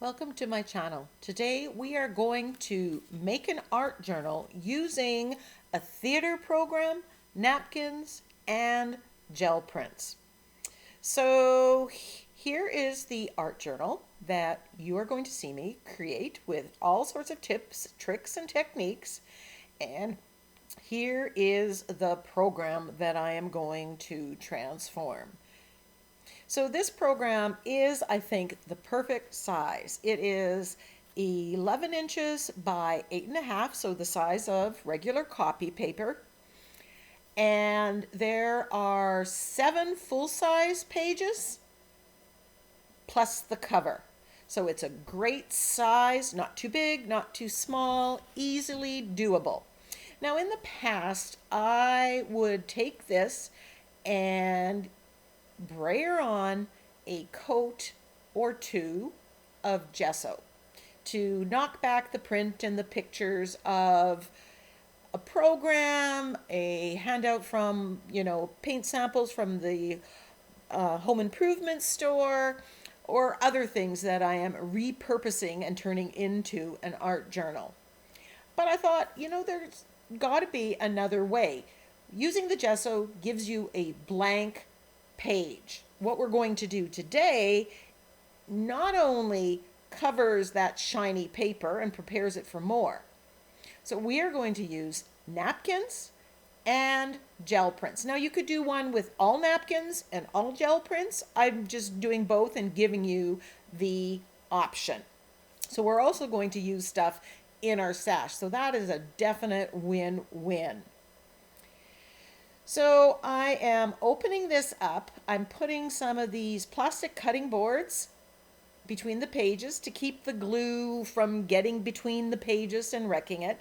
Welcome to my channel. Today we are going to make an art journal using a theater program, napkins, and gel prints. So here is the art journal that you are going to see me create with all sorts of tips, tricks, and techniques. And here is the program that I am going to transform. So this program is, I think, the perfect size. It is 11 inches by 8.5, so the size of regular copy paper. And there are 7 full-size pages plus the cover. So it's a great size, not too big, not too small, easily doable. Now in the past, I would take this and brayer on a coat or two of gesso to knock back the print and the pictures of a program, a handout from, paint samples from the home improvement store, or other things that I am repurposing and turning into an art journal. But I thought, there's got to be another way. Using the gesso gives you a blank page. What we're going to do today not only covers that shiny paper and prepares it for more. So we are going to use napkins and gel prints. Now you could do one with all napkins and all gel prints. I'm just doing both and giving you the option. So we're also going to use stuff in our stash. So that is a definite win-win. So I am opening this up. I'm putting some of these plastic cutting boards between the pages to keep the glue from getting between the pages and wrecking it.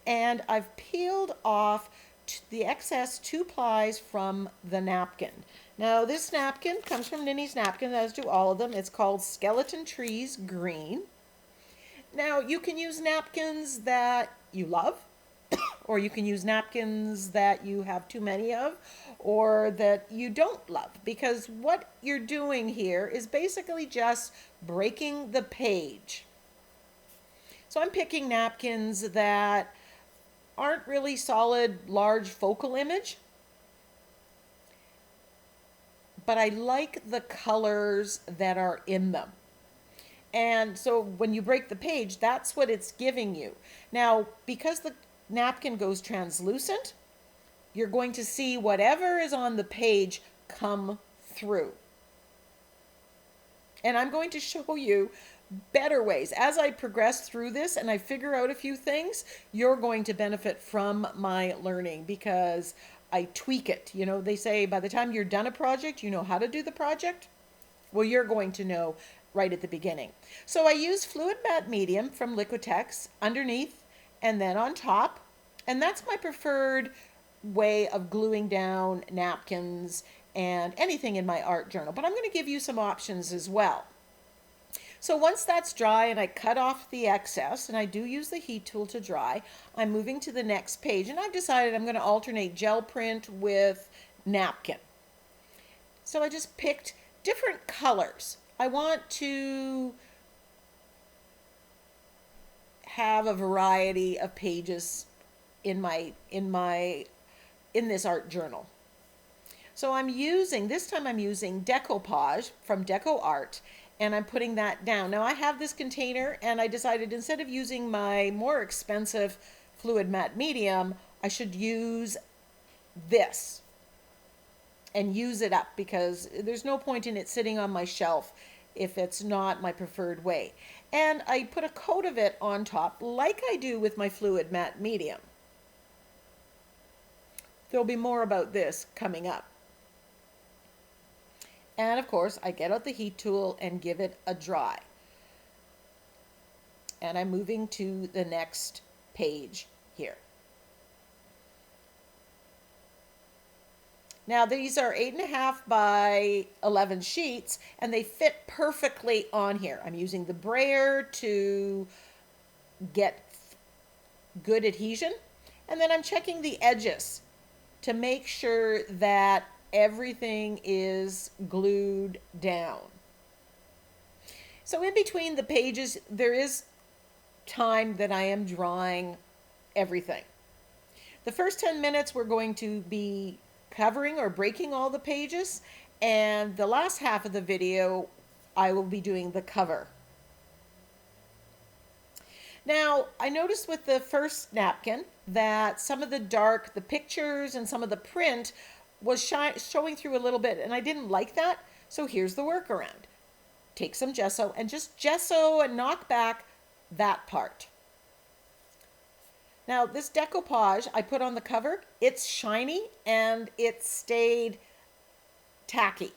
And I've peeled off the excess 2 plies from the napkin. Now this napkin comes from NinnysNapkins, as do all of them. It's called Skeleton Trees Green. Now you can use napkins that you love, or you can use napkins that you have too many of, or that you don't love, because what you're doing here is basically just breaking the page. So I'm picking napkins that aren't really solid, large focal image, but I like the colors that are in them. And so when you break the page, that's what it's giving you. Now, because the napkin goes translucent, you're going to see whatever is on the page come through. And I'm going to show you better ways. As I progress through this and I figure out a few things, you're going to benefit from my learning because I tweak it. They say by the time you're done a project, you know how to do the project. Well, you're going to know right at the beginning. So I use Fluid Matte Medium from Liquitex underneath and then on top, and that's my preferred way of gluing down napkins and anything in my art journal, but I'm going to give you some options as well. So once that's dry and I cut off the excess, and I do use the heat tool to dry, I'm moving to the next page, and I've decided I'm going to alternate gel print with napkin. So I just picked different colors. I want to have a variety of pages in this art journal. So this time I'm using decoupage from Deco Art, and I'm putting that down. Now I have this container, and I decided instead of using my more expensive Fluid Matte Medium, I should use this and use it up, because there's no point in it sitting on my shelf if it's not my preferred way. And I put a coat of it on top like I do with my Fluid Matte Medium. There'll be more about this coming up. And of course, I get out the heat tool and give it a dry. And I'm moving to the next page here. Now these are 8.5 by 11 sheets, and they fit perfectly on here. I'm using the brayer to get good adhesion, and then I'm checking the edges to make sure that everything is glued down. So in between the pages, there is time that I am drawing everything. The first 10 minutes we're going to be covering or breaking all the pages, and the last half of the video I will be doing the cover. Now, I noticed with the first napkin that some of the pictures and some of the print was showing through a little bit, and I didn't like that. So here's the workaround. Take some gesso and just gesso and knock back that part. Now, this decoupage I put on the cover, it's shiny and it stayed tacky.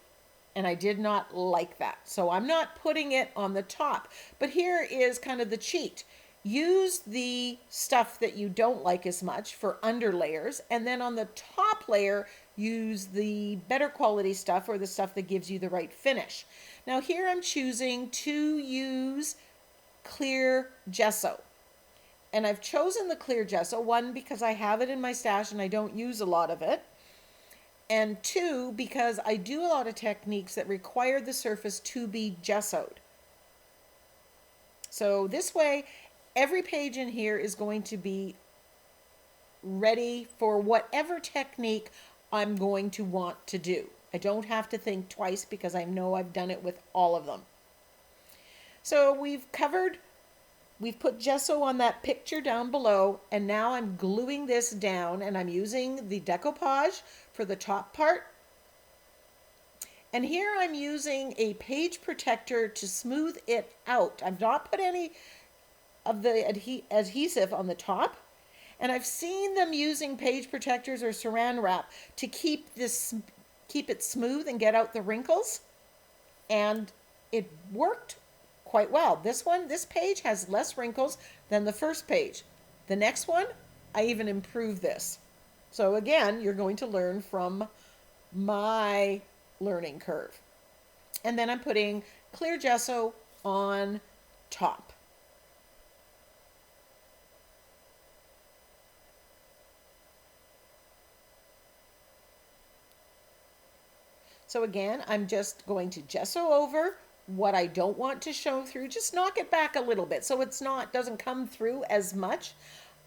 And I did not like that. So I'm not putting it on the top. But here is kind of the cheat. Use the stuff that you don't like as much for under layers, and then on the top layer use the better quality stuff or the stuff that gives you the right finish. Now here I'm choosing to use clear gesso, and I've chosen the clear gesso, one because I have it in my stash and I don't use a lot of it, and two because I do a lot of techniques that require the surface to be gessoed. So this way every page in here is going to be ready for whatever technique I'm going to want to do. I don't have to think twice because I know I've done it with all of them. So we've put gesso on that picture down below, and now I'm gluing this down, and I'm using the decoupage for the top part. And here I'm using a page protector to smooth it out. I've not put any of the adhesive on the top, and I've seen them using page protectors or saran wrap to keep it smooth and get out the wrinkles, and it worked quite well. This page has less wrinkles than the first page. The next one, I even improved this. So again, you're going to learn from my learning curve. And then I'm putting clear gesso on top. So again, I'm just going to gesso over what I don't want to show through. Just knock it back a little bit so doesn't come through as much.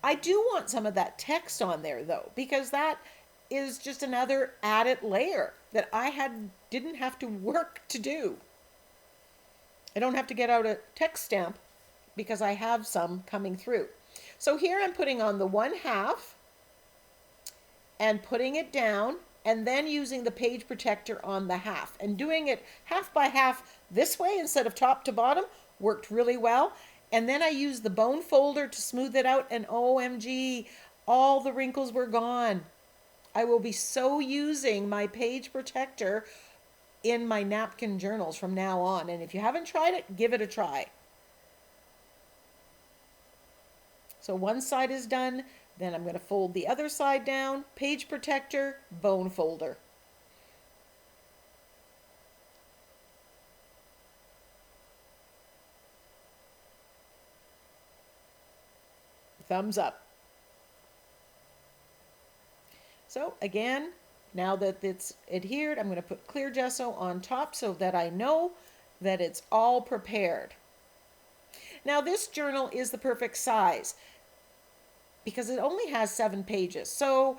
I do want some of that text on there though, because that is just another added layer that I didn't have to work to do. I don't have to get out a text stamp because I have some coming through. So here I'm putting on the 1/2 and putting it down, and then using the page protector on the 1/2 and doing it 1/2 by 1/2 this way instead of top to bottom worked really well. And then I used the bone folder to smooth it out, and OMG, all the wrinkles were gone. I will be so using my page protector in my napkin journals from now on, and if you haven't tried it, give it a try. So one side is done. Then I'm going to fold the other side down, page protector, bone folder. Thumbs up. So again, now that it's adhered, I'm going to put clear gesso on top so that I know that it's all prepared. Now this journal is the perfect size because it only has 7 pages. So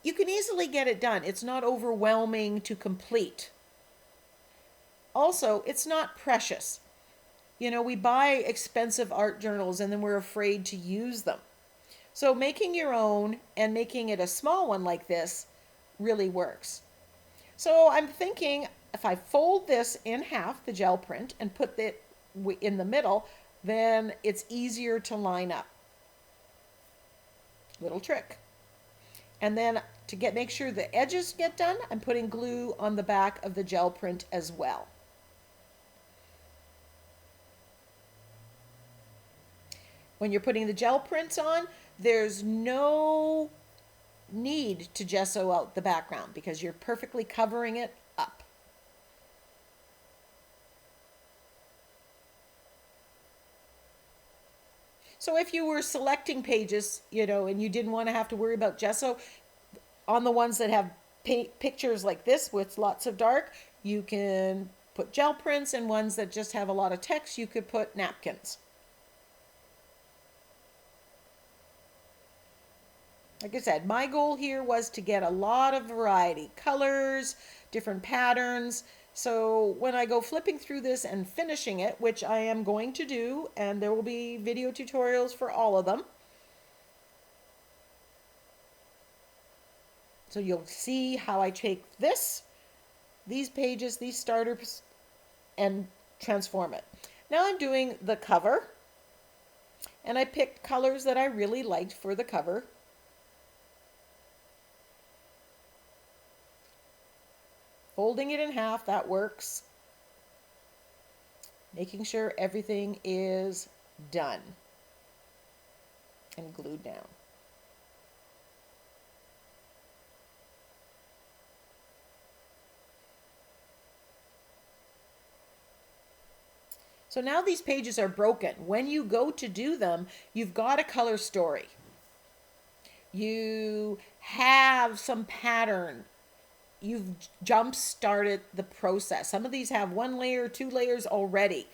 you can easily get it done. It's not overwhelming to complete. Also, it's not precious. You know, we buy expensive art journals and then we're afraid to use them. So making your own and making it a small one like this really works. So I'm thinking if I fold this in half, the gel print, and put it in the middle, then it's easier to line up. Little trick. And then to make sure the edges get done, I'm putting glue on the back of the gel print as well. When you're putting the gel prints on, there's no need to gesso out the background because you're perfectly covering it up. So if you were selecting pages, you know, and you didn't want to have to worry about gesso, on the ones that have pictures like this with lots of dark, you can put gel prints, and ones that just have a lot of text, you could put napkins. Like I said, my goal here was to get a lot of variety, colors, different patterns. So when I go flipping through this and finishing it, which I am going to do, and there will be video tutorials for all of them. So you'll see how I take these pages, these starters, and transform it. Now I'm doing the cover, and I picked colors that I really liked for the cover. Folding it in half, that works. Making sure everything is done and glued down. So now these pages are broken. When you go to do them, you've got a color story. You have some pattern. You've jump-started the process. Some of these have 1 layer, 2 layers already.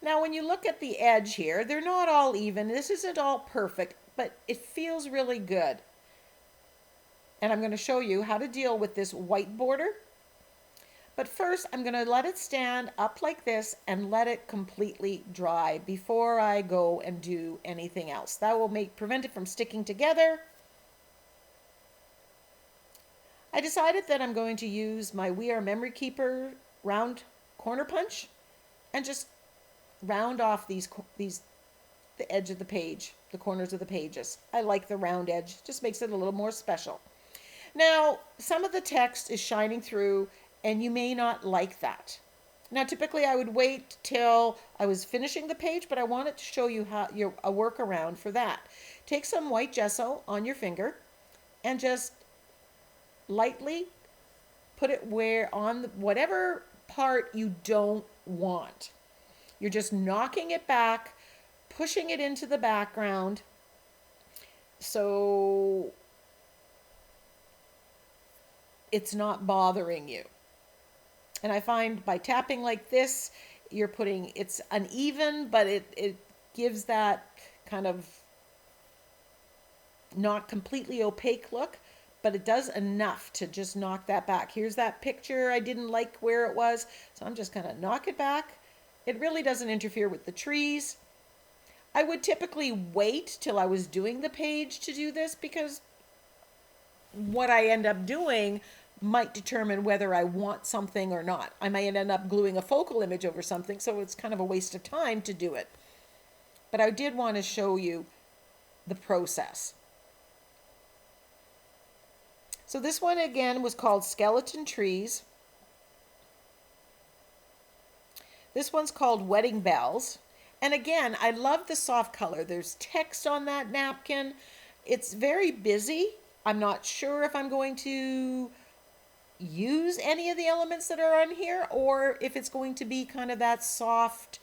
Now, when you look at the edge here, they're not all even. This isn't all perfect, but it feels really good. And I'm going to show you how to deal with this white border. But first, I'm going to let it stand up like this and let it completely dry before I go and do anything else. That will prevent it from sticking together. I decided that I'm going to use my We Are Memory Keeper round corner punch and just round off the edge of the page, the corners of the pages. I like the round edge, just makes it a little more special. Now, some of the text is shining through, and you may not like that. Now, typically I would wait till I was finishing the page, but I wanted to show you how a workaround for that. Take some white gesso on your finger and just lightly put it whatever part you don't want. You're just knocking it back, pushing it into the background, so it's not bothering you. And I find by tapping like this, it's uneven, but it gives that kind of not completely opaque look, but it does enough to just knock that back. Here's that picture I didn't like where it was, so I'm just going to knock it back. It really doesn't interfere with the trees. I would typically wait till I was doing the page to do this, because what I end up doing might determine whether I want something or not. I might end up gluing a focal image over something, so it's kind of a waste of time to do it. But I did want to show you the process. So this one again was called Skeleton Trees. This one's called Wedding Bells. And again, I love the soft color. There's text on that napkin. It's very busy. I'm not sure if I'm going to use any of the elements that are on here, or if it's going to be kind of that soft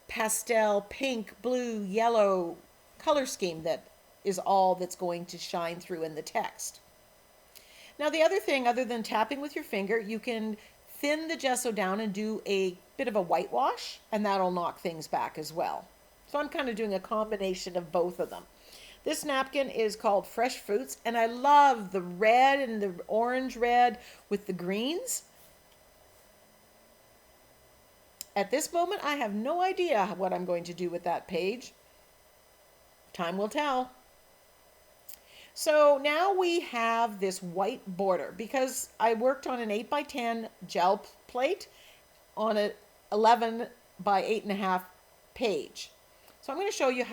pastel, pink, blue, yellow color scheme that is all that's going to shine through in the text. Now the other thing, other than tapping with your finger, you can thin the gesso down and do a bit of a whitewash, and that'll knock things back as well. So I'm kind of doing a combination of both of them. This napkin is called Fresh Fruits, and I love the red and the orange red with the greens. At this moment, I have no idea what I'm going to do with that page. Time will tell. So now we have this white border, because I worked on an 8x10 gel plate on an 11 by 8.5 page. So I'm going to show you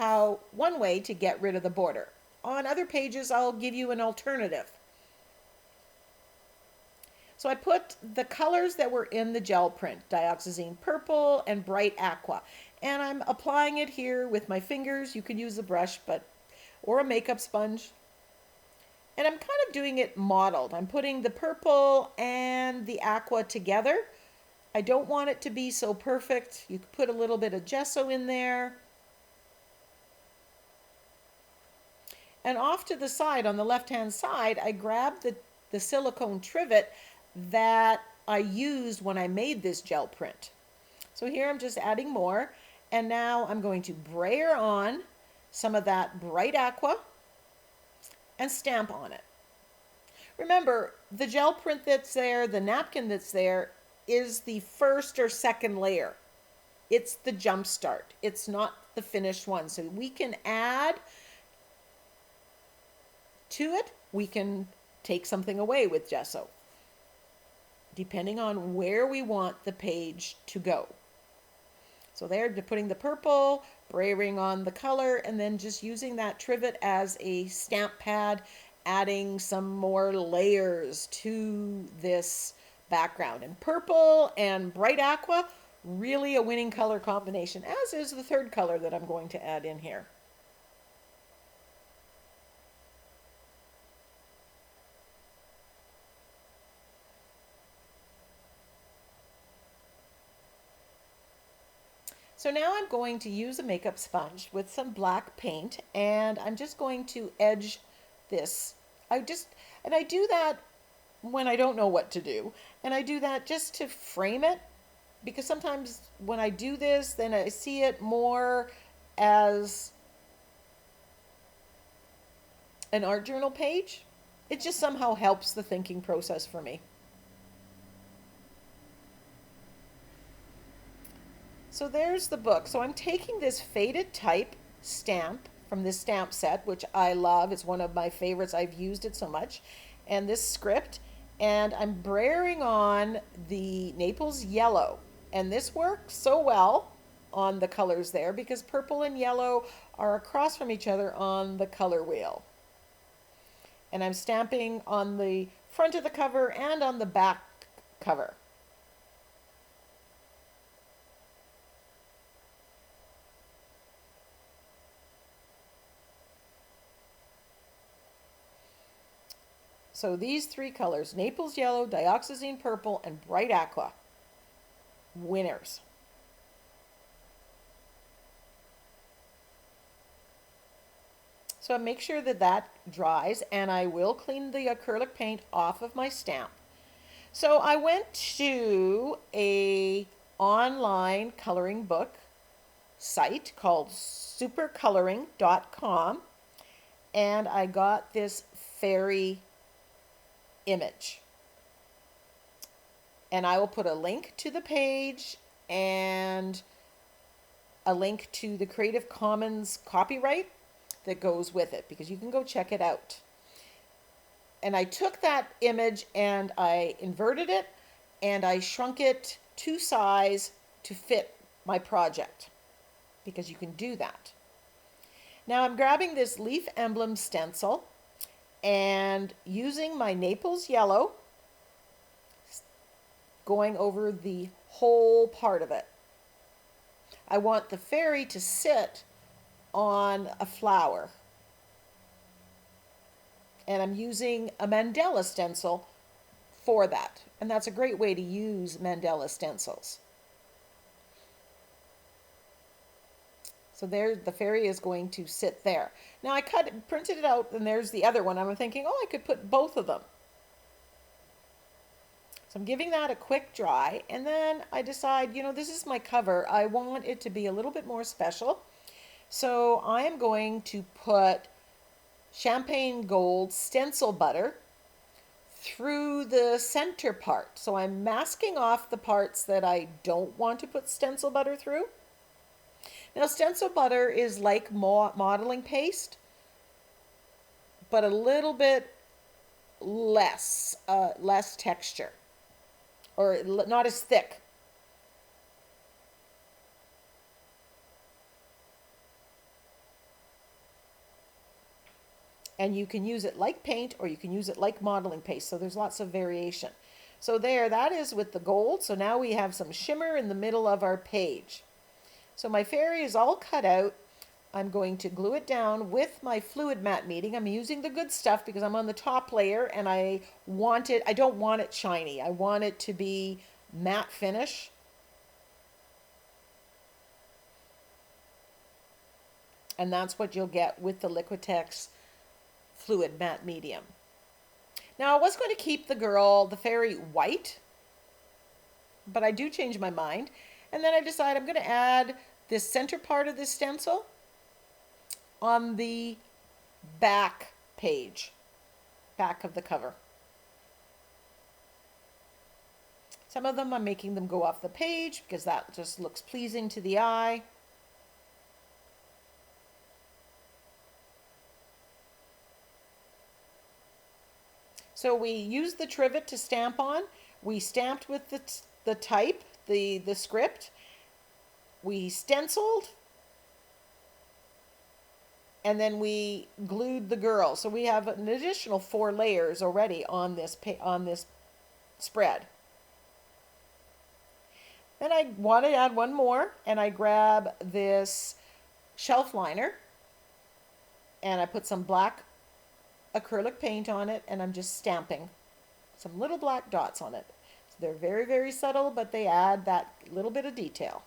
one way to get rid of the border. On other pages, I'll give you an alternative. So I put the colors that were in the gel print, dioxazine purple and bright aqua. And I'm applying it here with my fingers. You can use a brush, or a makeup sponge. And I'm kind of doing it modeled. I'm putting the purple and the aqua together. I don't want it to be so perfect. You could put a little bit of gesso in there. And off to the side, on the left-hand side, I grabbed the silicone trivet that I used when I made this gel print. So here I'm just adding more, and now I'm going to brayer on some of that bright aqua and stamp on it. Remember, the gel print that's there, the napkin that's there, is the first or second layer. It's the jump start. It's not the finished one. So we can add to it. We can take something away with gesso, depending on where we want the page to go. So there, putting the purple, brayering on the color, and then just using that trivet as a stamp pad, adding some more layers to this background. And purple and bright aqua, really a winning color combination, as is the third color that I'm going to add in here. So now I'm going to use a makeup sponge with some black paint, and I'm just going to edge this. I do that when I don't know what to do, and I do that just to frame it, because sometimes when I do this, then I see it more as an art journal page. It just somehow helps the thinking process for me. So there's the book. So I'm taking this faded type stamp from this stamp set, which I love. It's one of my favorites. I've used it so much. And this script, and I'm brayering on the Naples yellow. And this works so well on the colors there because purple and yellow are across from each other on the color wheel. And I'm stamping on the front of the cover and on the back cover. So these three colors, Naples yellow, dioxazine purple, and bright aqua, winners. So make sure that that dries, and I will clean the acrylic paint off of my stamp. So I went to a online coloring book site called supercoloring.com, and I got this fairy image. And I will put a link to the page and a link to the Creative Commons copyright that goes with it, because you can go check it out. And I took that image and I inverted it and I shrunk it to size to fit my project, because you can do that. Now I'm grabbing this leaf emblem stencil and using my Naples yellow, going over the whole part of it. I want the fairy to sit on a flower. And I'm using a mandala stencil for that. And that's a great way to use mandala stencils. So there, the fairy is going to sit there. Now I printed it out, and there's the other one. I'm thinking, oh, I could put both of them. So I'm giving that a quick dry, and then I decide, this is my cover. I want it to be a little bit more special. So I am going to put champagne gold stencil butter through the center part. So I'm masking off the parts that I don't want to put stencil butter through. Now, stencil butter is like modeling paste, but a little bit less texture, or not as thick. And you can use it like paint, or you can use it like modeling paste, so there's lots of variation. So there, that is with the gold. So now we have some shimmer in the middle of our page. So my fairy is all cut out. I'm going to glue it down with my fluid matte medium. I'm using the good stuff because I'm on the top layer, and I don't want it shiny. I want it to be matte finish. And that's what you'll get with the Liquitex fluid matte medium. Now I was going to keep the fairy white, but I do change my mind. And then I decide I'm going to add this center part of this stencil on the back page, back of the cover. Some of them I'm making them go off the page because that just looks pleasing to the eye. So we used the trivet to stamp on. We stamped with the type, the script. We stenciled. And then we glued the girl. So we have an additional 4 layers already on this spread. Then I want to add one more, and I grab this shelf liner, and I put some black acrylic paint on it, and I'm just stamping some little black dots on it. So they're very, very subtle, but they add that little bit of detail.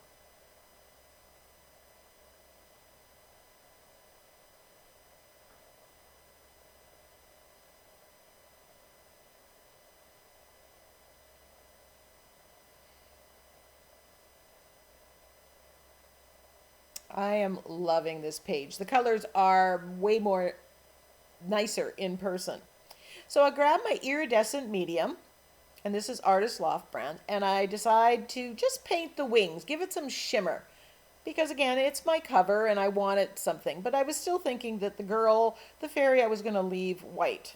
I am loving this page. The colors are way more nicer in person. So I grab my iridescent medium, and this is Artist Loft brand, and I decide to just paint the wings, give it some shimmer. Because again, it's my cover and I wanted something, but I was still thinking that the fairy, I was going to leave white.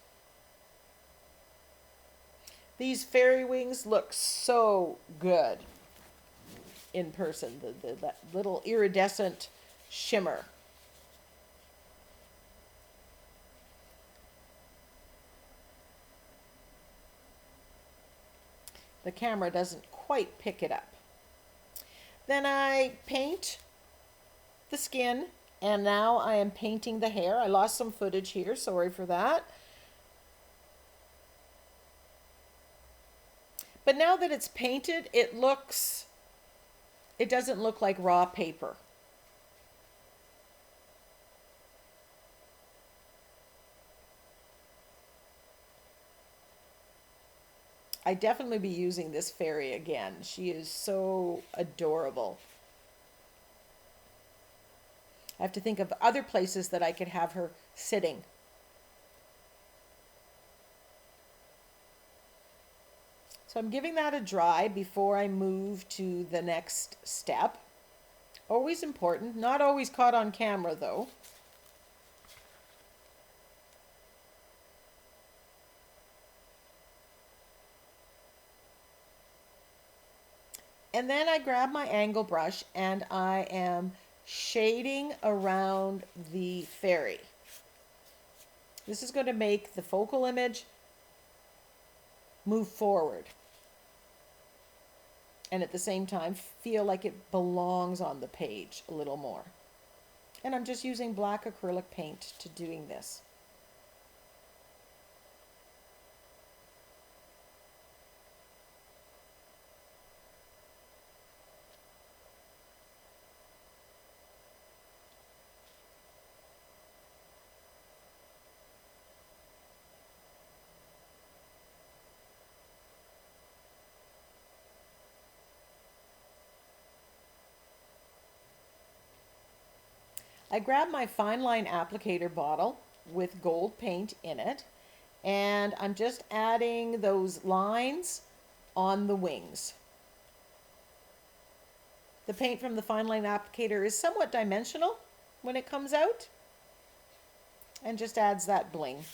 These fairy wings look so good in person, that little iridescent shimmer. The camera doesn't quite pick it up. Then I paint the skin, and now I am painting the hair. I lost some footage here, sorry for that. But now that it's painted, it doesn't look like raw paper. I definitely be using this fairy again. She is so adorable. I have to think of other places that I could have her sitting. So I'm giving that a dry before I move to the next step. Always important, not always caught on camera though. And then I grab my angle brush and I am shading around the fairy. This is going to make the focal image move forward. And at the same time, feel like it belongs on the page a little more. And I'm just using black acrylic paint to doing this. I grab my Fineline applicator bottle with gold paint in it, and I'm just adding those lines on the wings. The paint from the Fineline applicator is somewhat dimensional when it comes out, and just adds that bling.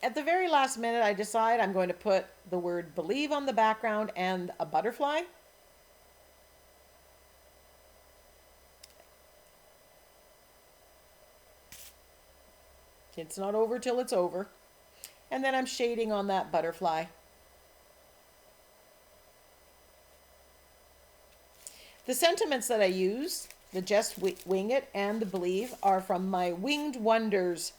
At the very last minute, I decide I'm going to put the word believe on the background and a butterfly. It's not over till it's over. And then I'm shading on that butterfly. The sentiments that I use, the Just Wing It and the Believe, are from my Winged Wonders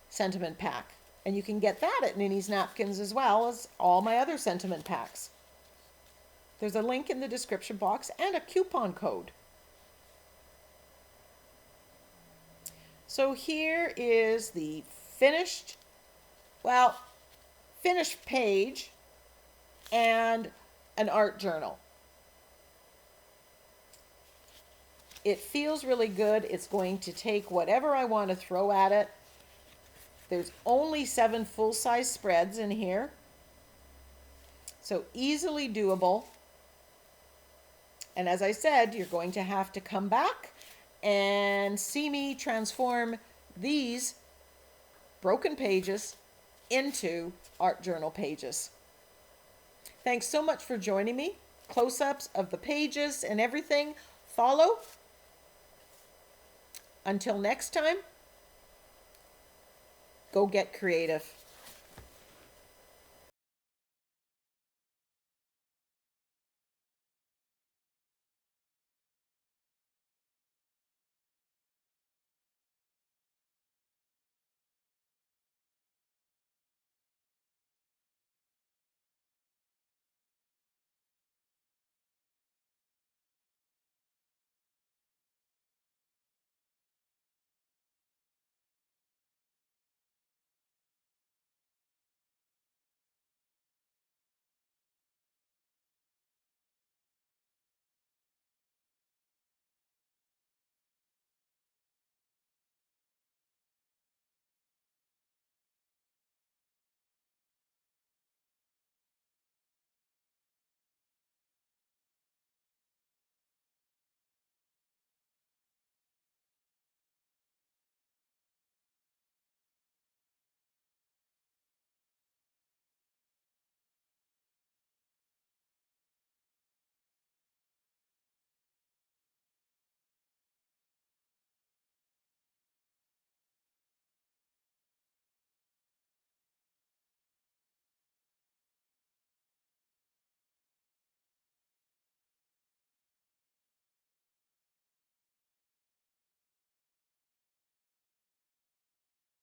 sentiment pack. And you can get that at Ninny's Napkins as well as all my other sentiment packs. There's a link in the description box and a coupon code. So here is the finished page and an art journal. It feels really good. It's going to take whatever I want to throw at it. There's only 7 full-size spreads in here, so easily doable. And as I said, you're going to have to come back and see me transform these broken pages into art journal pages. Thanks so much for joining me. Close-ups of the pages and everything follow. Until next time, go get creative.